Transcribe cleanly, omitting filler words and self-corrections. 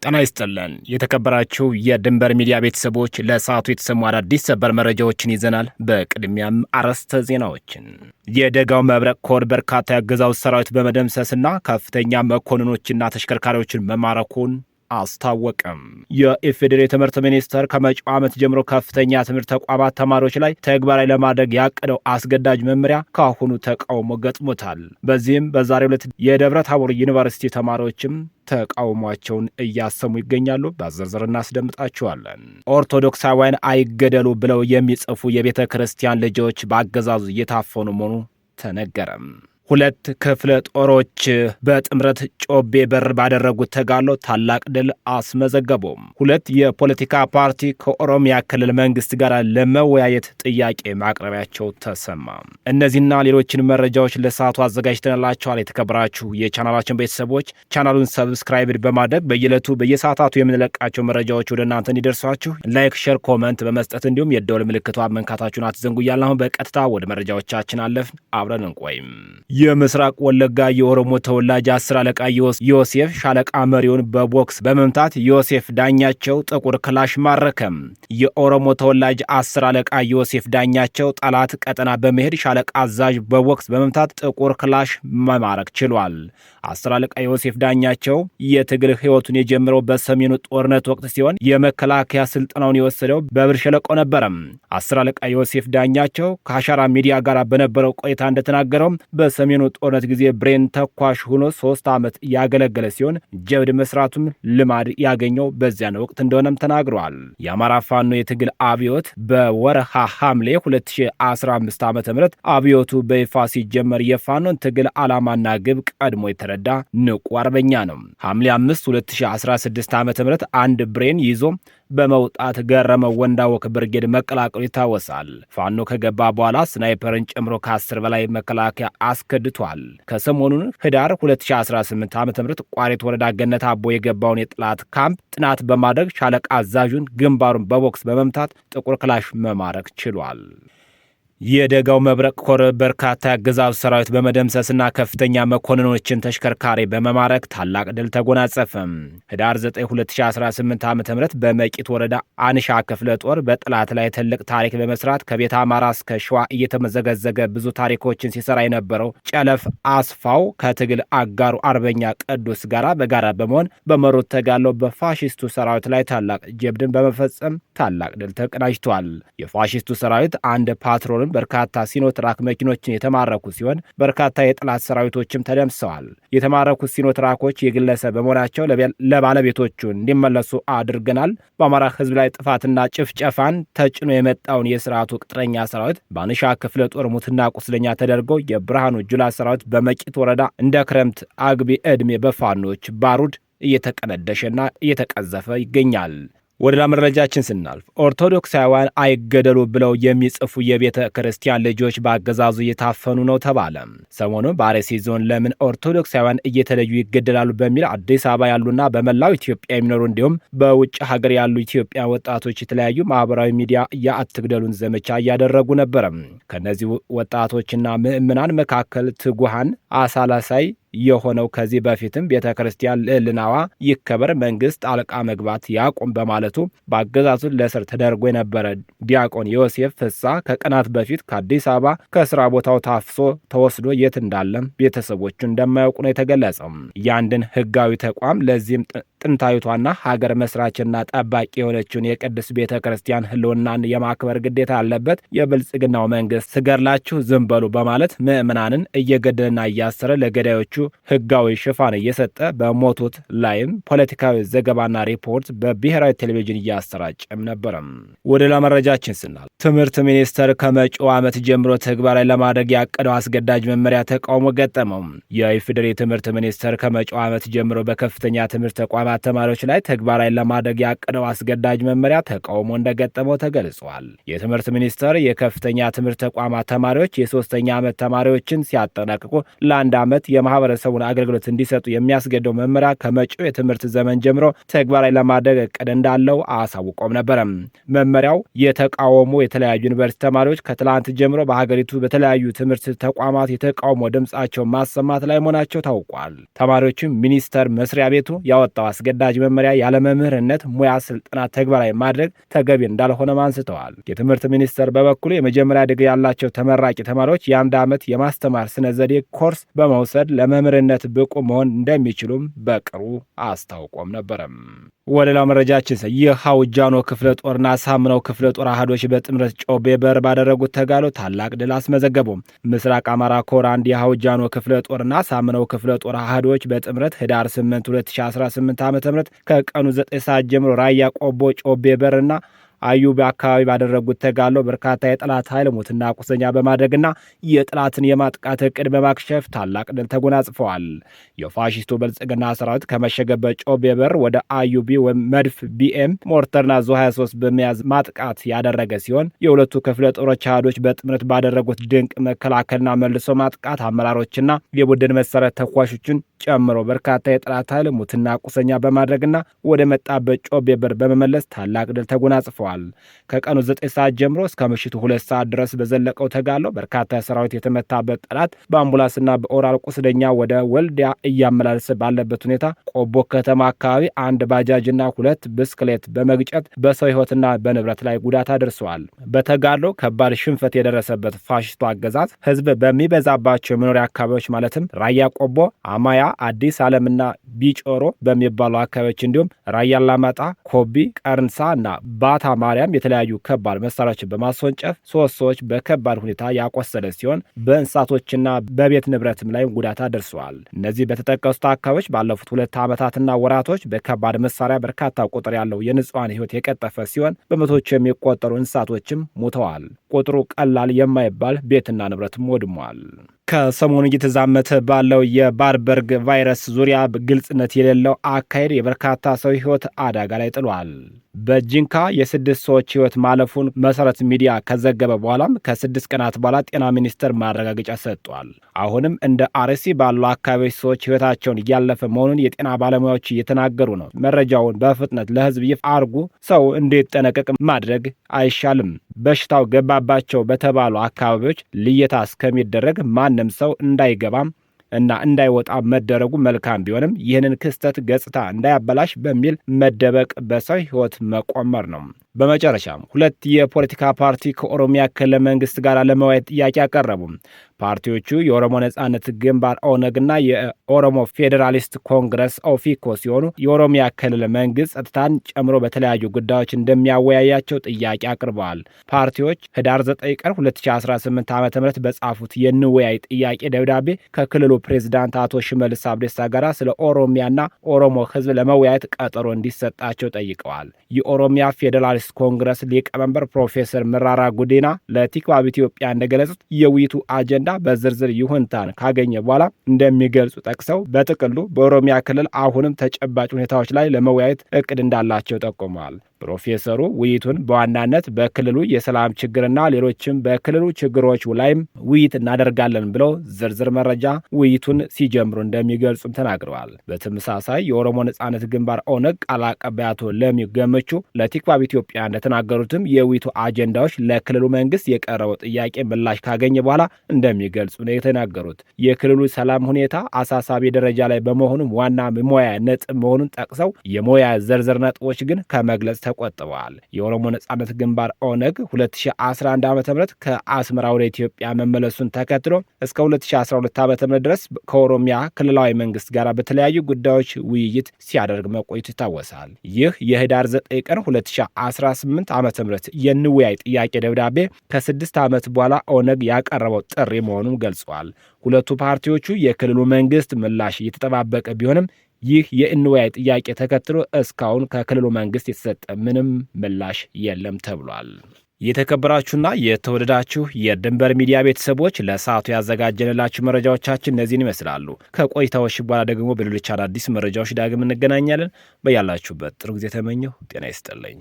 ጤና ይስጥልን የተከበራችሁ የድንበር ሚዲያ ቤተሰቦች፣ ለሰዓቱ የተሰሙ አዳዲስ ሰበር መረጃዎችን ይዘናል። በቅድሚያም አርዕስተ ዜናዎችን። የደጋው መብረቅ ኮር በርካታ የአገዛዙ ሰራዊት በመደምሰስና ከፍተኛ መኮንኖችና ተሽከርካሪዎችን መማረኩን አስታወቀም። የኢፌዴሪ ትምህርት ሚኒስቴር ከመጪው ዓመት ጀምሮ ከፍተኛ ትምህርት ተቋማት ተማሪዎች ላይ ተግባራዊ ለማድረግ ያቀደው አስገዳጅ መመሪያ ከአሁኑ ተቃውሞ ገጥሞታል። በዚህም በዛሬው ዕለት የደብረ ታቦር ዩኒቨርሲቲ ተማሪዎችም ተቃውሟቸውን እያሰሙ ይገኛሉ። በዝርዝር እናስደምጣቸዋለን። ኦርቶዶክሳውያን አይገደሉ ብለው የሚጽፉ የቤተ ክርስቲያን ልጆች በአገዛዙ እየታፈኑ መሆኑ ተነገረም። ሁለት ክፍለ ጦሮች በጥምረት ጮቤ በር ባደረጉት ተጋድሎ ታላቅ ድል አስመዘገቡም። ሁለት የፖለቲካ ፓርቲ ከኦሮሚያ ክልል መንግስት ጋር ለመወያየት ጥያቄ ማቅረቢያቸው ተሰማ። እነዚህና ሌሎችን መረጃዎች ለሰዓቱ አዘጋጅተንላችኋል። የተከበራችሁ የቻናላችን ቤተሰቦች ቻናሉን ሰብስክራይብ በማድረግ በየዕለቱ በየሰዓታቱ የምንለቃቸው መረጃዎች ወደ እናንተ እንዲደርሷችሁ ላይክ፣ ሼር፣ ኮመንት በመስጠት እንዲሁም የደወል ምልክቷን መንካታችሁን አትዘንጉ እያልን አሁን በቀጥታ ወደ መረጃዎቻችን አለፍን። አብረን እንቆይም። የምስራቅ ወለጋ የኦሮሞ ተወላጅ 10 አለቃ ዮሴፍ ሻለቃ መሪውን በቦክስ በመምታት ዮሴፍ ዳኛቸው ጥቁር ክላሽ ማረከም። የኦሮሞ ተወላጅ 10 አለቃ ዮሴፍ ዳኛቸው ጠላት ቀጠና በመሄድ ሻለቃ አዛዥ በቦክስ በመምታት ጥቁር ክላሽ መማረክ ችሏል። 10 አለቃ ዮሴፍ ዳኛቸው የትግል ህይወቱን የጀመረው በሰሜኑ ጦርነት ወቅት ሲሆን የመከላከያ ስልጠናውን የወሰደው በብር ሸለቆ ነበረም። 10 አለቃ ዮሴፍ ዳኛቸው ከአሻራ ሚዲያ ጋር በነበረው ቆይታ እንደተናገረው በሰሜኑ ጦርነት ጊዜ ብሬን ተኳሽ ሆኖ 3 ዓመት ያገለገለ ሲሆን ጀብድ መስራቱም ልማድ ያገኘው በዚያን ወቅት እንደሆነም ተናግሯል። የአማራ ፋኖ የትግል አብዮት በወርሃ ሐምሌ 2015 ዓ.ም አብዮቱ በይፋ ሲጀመር የፋኖን ትግል ዓላማና ግብ ቀድሞ የተረዳ ንቁ አርበኛ ነው። ሐምሌ 5 2016 ዓ.ም አንድ ብሬን ይዞ በመውጣት ገረመው ወንዳወክ ብርጌድ መቀላቀሉ ይታወሳል። ፋኖ ከገባ በኋላ ስናይፐርን ጨምሮ ከ10 በላይ መከላከያ አስከድቷል። ከሰሞኑን ህዳር 2018 ዓ.ም ቋሪት ወረዳ ገነት አቦ የገባውን የጠላት ካምፕ ጥናት በማድረግ ሻለቃ አዛዡን ግንባሩን በቦክስ በመምታት ጥቁር ክላሽ መማረክ ችሏል። የደጋው መብረቅ ኮር በርካታ የአገዛዙ ሰራዊት በመደምሰስና ከፍተኛ መኮንኖችን ተሽከርካሪ በመማረክ ታላቅ ድል ተጎናጸፈም። ህዳር 9 2018 ዓ.ም በመቂት ወረዳ አንሻ ክፍለ ጦር በጠላት ላይ ትልቅ ታሪክ በመስራት ከቤተ አማራ እስከ ሸዋ እየተመዘገዘገ ብዙ ታሪኮችን ሲሰራ የነበረው ጨለፍ አስፋው ከትግል አጋሩ አርበኛ ቅዱስ ጋራ በጋራ በመሆን በመሩት ተጋድሎ በፋሺስቱ ሰራዊት ላይ ታላቅ ጀብድን በመፈጸም ታላቅ ድል ተቀዳጅቷል። የፋሺስቱ ሰራዊት አንድ ፓትሮል በርካታ ሲኖትራክ መኪኖችን የተማረኩ ሲሆን በርካታ የጠላት ሰራዊቶችም ተደምሰዋል። የተማረኩት ሲኖትራኮች የግለሰብ በመሆናቸው ለባለቤቶቹ እንዲመለሱ አድርገናል። በአማራ ህዝብ ላይ ጥፋትና ጭፍጨፋን ተጭኖ የመጣውን የስርዓቱ ቅጥረኛ ሰራዊት በአንሻ ክፍለ ጦር ሙትና ቁስለኛ ተደርጎ የብርሃኑ ጁላ ሰራዊት በመቂት ወረዳ እንደ ክረምት አግቢ ዕድሜ በፋኖች ባሩድ እየተቀነደሸና እየተቀዘፈ ይገኛል። ወደ መረጃችን ስናልፍ ኦርቶዶክሳውያን አይገደሉ ብለው የሚጽፉ የቤተ ክርስቲያን ልጆች በአገዛዙ እየታፈኑ ነው ተባለ። ሰሞኑን በአርሲ ዞን ለምን ኦርቶዶክሳውያን እየተለዩ ይገደላሉ በሚል አዲስ አበባ ያሉና በመላው ኢትዮጵያ የሚኖሩ እንዲሁም በውጭ ሀገር ያሉ ኢትዮጵያ ወጣቶች የተለያዩ ማህበራዊ ሚዲያ የአትግደሉን ዘመቻ እያደረጉ ነበረ። ከነዚህ ወጣቶችና ምዕምናን መካከል ትጉሃን አሳላሳይ የሆነው ከዚህ በፊትም ቤተ ክርስቲያን ልዕልናዋ ይከበር፣ መንግስት ጣልቃ መግባት ያቁም በማለቱ በአገዛዙ ለእስር ተደርጎ የነበረ ዲያቆን ዮሴፍ ፍሳ ከቀናት በፊት ከአዲስ አበባ ከስራ ቦታው ታፍሶ ተወስዶ የት እንዳለም ቤተሰቦቹ እንደማያውቁ ነው የተገለጸው። ያንድን ህጋዊ ተቋም ለዚህም ጥንታዊቷና ሀገር መስራችና ጠባቂ የሆነችውን የቅድስት ቤተ ክርስቲያን ህልውናን የማክበር ግዴታ ያለበት የብልጽግናው መንግስት ስገድላችሁ ዝም በሉ በማለት ምዕመናንን እየገደለና እያሰረ ለገዳዮቹ ህጋዊ ሽፋን እየሰጠ በሞቱት ላይም ፖለቲካዊ ዘገባና ሪፖርት በብሔራዊ ቴሌቪዥን እያሰራጨም ነበረም። ወደ መረጃችን ስናል ትምህርት ሚኒስቴር ከመጪው ዓመት ጀምሮ ተግባራዊ ለማድረግ ያቀደው አስገዳጅ መመሪያ ተቃውሞ ገጠመው። የኢፌዴሪ ትምህርት ሚኒስቴር ከመጪው ዓመት ጀምሮ በከፍተኛ ትምህርት ተቋማት ተማሪዎች ላይ ተግባራዊ ለማድረግ ያቀደው አስገዳጅ መመሪያ ተቃውሞ እንደገጠመው ተገልጿል። የትምህርት ሚኒስቴር የከፍተኛ ትምህርት ተቋማት ተማሪዎች የሶስተኛ ዓመት ተማሪዎችን ሲያጠናቅቁ ለአንድ ዓመት የማህበረሰቡን አገልግሎት እንዲሰጡ የሚያስገድደው መመሪያ ከመጪው የትምህርት ዘመን ጀምሮ ተግባራዊ ለማድረግ እቅድ እንዳለው አሳውቆም ነበረ። መመሪያው የተቃወሙ የተለያዩ ዩኒቨርሲቲ ተማሪዎች ከትላንት ጀምሮ በሀገሪቱ በተለያዩ ትምህርት ተቋማት የተቃውሞ ድምጻቸውን ማሰማት ላይ መሆናቸው ታውቋል። ተማሪዎችም ሚኒስቴር መስሪያ ቤቱ ያወጣው አስገዳጅ መመሪያ ያለ መምህርነት ሙያ ስልጠና ተግባራዊ ማድረግ ተገቢ እንዳልሆነም አንስተዋል። የትምህርት ሚኒስቴር በበኩሉ የመጀመሪያ ዲግሪ ያላቸው ተመራቂ ተማሪዎች የ1 ዓመት የማስተማር ስነ ዘዴ ኮርስ በመውሰድ ለመምህርነት ብቁ መሆን እንደሚችሉም በቅርቡ አስታውቆም ነበረም። ወደ ሌላው መረጃችን የሐውጃኖ ክፍለ ጦርና ሳምነው ክፍለ ጦር አህዶች በጥምረት ጮቤ በር ባደረጉት ተጋድሎ ታላቅ ድል አስመዘገቡ። ምስራቅ አማራ ኮር አንድ የሐውጃኖ ክፍለ ጦርና ሳምነው ክፍለ ጦር አህዶች በጥምረት ህዳር 8 2018 ዓ.ም ከቀኑ 9 ሰዓት ጀምሮ ራያ ቆቦ ጮቤ በርና አዩብ አካባቢ ባደረጉት ተጋድሎ በርካታ የጠላት ኃይል ሞትና ቁስለኛ በማድረግና የጠላትን የማጥቃት እቅድ በማክሸፍ ታላቅ ድል ተጎናጽፈዋል። የፋሺስቱ ብልጽግና ሰራዊት ከመሸገበት ጮቤ በር ወደ አዩቢ መድፍ ቢኤም ሞርተርና ዙ 23 በመያዝ ማጥቃት ያደረገ ሲሆን የሁለቱ ክፍለ ጦሮች አህዶች በጥምረት ባደረጉት ድንቅ መከላከልና መልሶ ማጥቃት አመራሮችና የቡድን መሳሪያ ተኳሾችን ጨምሮ በርካታ የጠላት ኃይል ሞትና ቁስለኛ በማድረግና ወደ መጣበት ጮቤ በር በመመለስ ታላቅ ድል ተጎናጽፈዋል። ከቀኑ 9 ሰዓት ጀምሮ እስከ ምሽቱ 2 ሰዓት ድረስ በዘለቀው ተጋድሎ በርካታ ሰራዊት የተመታበት ጠላት በአምቡላንስና በኦራል ቁስለኛ ወደ ወልዲያ እያመላለሰ ባለበት ሁኔታ ቆቦ ከተማ አካባቢ አንድ ባጃጅና 2 ብስክሌት በመግጨት በሰው ሕይወትና በንብረት ላይ ጉዳት አድርሰዋል። በተጋድሎ ከባድ ሽንፈት የደረሰበት ፋሽስቱ አገዛዝ ህዝብ በሚበዛባቸው የመኖሪያ አካባቢዎች ማለትም ራያ ቆቦ፣ አማያ፣ አዲስ ዓለምና ቢጮሮ በሚባሉ አካባቢዎች እንዲሁም ራያ አላማጣ፣ ኮቢ፣ ቀርንሳ እና ባታ ማርያም የተለያዩ ከባድ መሳሪያዎችን በማስወንጨፍ 3 ሰዎች በከባድ ሁኔታ ያቆሰለ ሲሆን በእንስሳቶችና በቤት ንብረትም ላይ ጉዳት አድርሰዋል። እነዚህ በተጠቀሱት አካባቢዎች ባለፉት 2 ዓመታትና ወራቶች በከባድ መሳሪያ በርካታ ቁጥር ያለው የንጹሃን ሕይወት የቀጠፈ ሲሆን በመቶዎች የሚቆጠሩ እንስሳቶችም ሞተዋል። ቁጥሩ ቀላል የማይባል ቤትና ንብረትም ወድሟል። ከሰሞኑ እየተዛመተ ባለው የማርበርግ ቫይረስ ዙሪያ ግልጽነት የሌለው አካሄድ የበርካታ ሰው ሕይወት አደጋ ላይ ጥሏል። በጂንካ የ6 ሰዎች ሕይወት ማለፉን መሰረት ሚዲያ ከዘገበ በኋላም ከ6 ቀናት በኋላ ጤና ሚኒስቴር ማረጋገጫ ሰጥቷል። አሁንም እንደ አርሲ ባሉ አካባቢዎች ሰዎች ሕይወታቸውን እያለፈ መሆኑን የጤና ባለሙያዎች እየተናገሩ ነው። መረጃውን በፍጥነት ለሕዝብ ይፋ አድርጉ። ሰው እንዲጠነቀቅ ማድረግ አይሻልም? በሽታው ገባባቸው በተባሉ አካባቢዎች ልየታ እስከሚደረግ ማንም ሰው እንዳይገባም እና እንዳይወጣ መደረጉ መልካም ቢሆንም ይህንን ክስተት ገጽታ እንዳያበላሽ በሚል መደበቅ በሰው ሕይወት መቆመር ነው። በመጨረሻም 2 የፖለቲካ ፓርቲ ከኦሮሚያ ክልል መንግስት ጋር ለመወያየት ጥያቄ አቀረቡ። ፓርቲዎቹ የኦሮሞ ነጻነት ግንባር ኦነግና የኦሮሞ ፌዴራሊስት ኮንግረስ ኦፊኮ ሲሆኑ የኦሮሚያ ክልል መንግስት ጸጥታን ጨምሮ በተለያዩ ጉዳዮች እንደሚያወያያቸው ጥያቄ አቅርበዋል። ፓርቲዎች ህዳር 9 ቀን 2018 ዓ.ም በጻፉት የንወያይ ጥያቄ ደብዳቤ ከክልሉ ፕሬዝዳንት አቶ ሽመልስ አብዲሳ ጋር ስለ ኦሮሚያና ኦሮሞ ህዝብ ለመወያየት ቀጠሮ እንዲሰጣቸው ጠይቀዋል። የኦሮሚያ ፌዴራሊስት ኮንግረስ ሊቀመንበር ፕሮፌሰር መራራ ጉዲና ለቲክቫህ ኢትዮጵያ እንደገለጹት የውይይቱ አጀንዳ በዝርዝር ይሁንታን ካገኘ በኋላ እንደሚገልጹ ጠቅሰው በጥቅሉ በኦሮሚያ ክልል አሁንም ተጨባጭ ሁኔታዎች ላይ ለመወያየት እቅድ እንዳላቸው ጠቁመዋል። ፕሮፌሰሩ ውይይቱን በዋናነት በክልሉ የሰላም ችግርና ሌሎችም በክልሉ ችግሮች ላይም ውይይት እናደርጋለን ብለው ዝርዝር መረጃ ውይይቱን ሲጀምሩ እንደሚገልጹም ተናግረዋል። በተመሳሳይ የኦሮሞ ነጻነት ግንባር ኦነግ ቃል አቀባይ አቶ ለሚ ገመቹ ለቲክቫህ ኢትዮጵያ እንደተናገሩትም የውይይቱ አጀንዳዎች ለክልሉ መንግስት የቀረበው ጥያቄ ምላሽ ካገኘ በኋላ እንደሚገልጹ ነው የተናገሩት። የክልሉ ሰላም ሁኔታ አሳሳቢ ደረጃ ላይ በመሆኑም ዋና መወያያ ነጥብ መሆኑን ጠቅሰው የመወያያ ዝርዝር ነጥቦች ግን ከመግለጽ ተቆጥበዋል። የኦሮሞ ነጻነት ግንባር ኦነግ 2011 ዓ.ም ከአስመራ ወደ ኢትዮጵያ መመለሱን ተከትሎ እስከ 2012 ዓ.ም ድረስ ከኦሮሚያ ክልላዊ መንግስት ጋር በተለያዩ ጉዳዮች ውይይት ሲያደርግ መቆየቱ ይታወሳል። ይህ የህዳር 9 ቀን 2018 ዓ.ም የንወያይ ጥያቄ ደብዳቤ ከ6 ዓመት በኋላ ኦነግ ያቀረበው ጥሪ መሆኑን ገልጿል። ሁለቱ ፓርቲዎቹ የክልሉ መንግስት ምላሽ እየተጠባበቀ ቢሆንም ይህ የእንወያይ ጥያቄ ተከትሎ እስካሁን ከክልሉ መንግስት የተሰጠ ምንም ምላሽ የለም ተብሏል። የተከበራችሁና የተወደዳችሁ የድንበር ሚዲያ ቤተሰቦች ለሰዓቱ ያዘጋጀንላችሁ መረጃዎቻችን እነዚህን ይመስላሉ። ከቆይታዎች በኋላ ደግሞ በሌሎች አዳዲስ መረጃዎች ዳግም እንገናኛለን። በያላችሁበት ጥሩ ጊዜ ተመኘሁ። ጤና ይስጥልኝ።